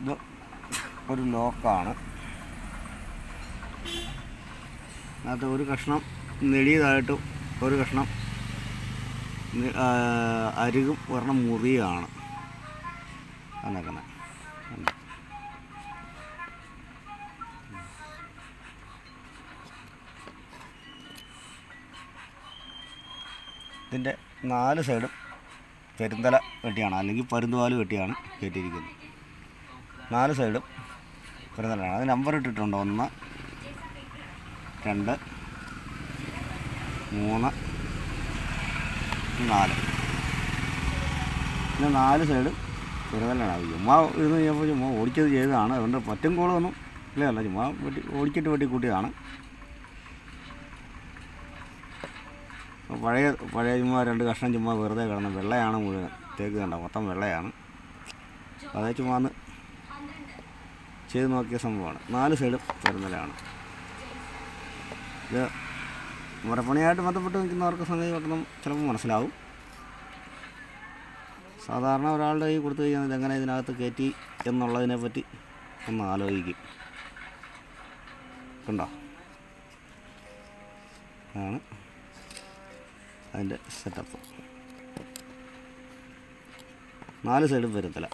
ഇത് ഒരു ലോക്കാണ്. അതിനകത്ത് ഒരു കഷ്ണം നെടിയതായിട്ടും ഒരു കഷ്ണം അരികും ഒരെണ്ണം മുറിയാണ് അതിനകത്ത്. ഇതിൻ്റെ 4 സൈഡും പെരുന്തല വെട്ടിയാണ്, അല്ലെങ്കിൽ പരുന്തുവാല് വെട്ടിയാണ് കയറ്റിയിരിക്കുന്നത്. 4 സൈഡും പെരുന്തലാണ്. അത് നമ്പർ ഇട്ടിട്ടുണ്ട്. 1, 2, 3, 4. പിന്നെ 4 സൈഡും പെരുന്തലാണ്. ചുമ്മാ ഇരുന്ന് കഴിഞ്ഞപ്പോൾ ചുമ്മാ ഓടിച്ചത് ചെയ്തതാണ്. അതുകൊണ്ട് മറ്റും കോളൊന്നും ഇല്ല, ചുമ്മാ ഓടിച്ചിട്ട് കൂട്ടിയതാണ്. പഴയ ചുമ്മാ 2 കഷ്ണം ചുമ്മാ വെറുതെ കിടന്ന് വെള്ളയാണ് മുഴുവൻ. തേക്ക് കണ്ട മൊത്തം വെള്ളയാണ്. അതേ ചുമ്മാ ചെയ്ത് നോക്കിയ സംഭവമാണ്. 4 സൈഡും പെരുന്തലാണ്. ഇത് മരപ്പണിയായിട്ട് ബന്ധപ്പെട്ട് നിൽക്കുന്നവർക്ക് സംഗതി പെട്ടെന്ന് ചിലപ്പോൾ മനസ്സിലാവും. സാധാരണ ഒരാളുടെ കൈ കൊടുത്തു കഴിഞ്ഞാൽ ഇതെങ്ങനെ ഇതിനകത്ത് കയറ്റി എന്നുള്ളതിനെപ്പറ്റി ഒന്ന് ആലോചിക്കും. കണ്ടോ, ആണ് അതിൻ്റെ സെറ്റപ്പ്. 4 സൈഡും പെരുന്തല.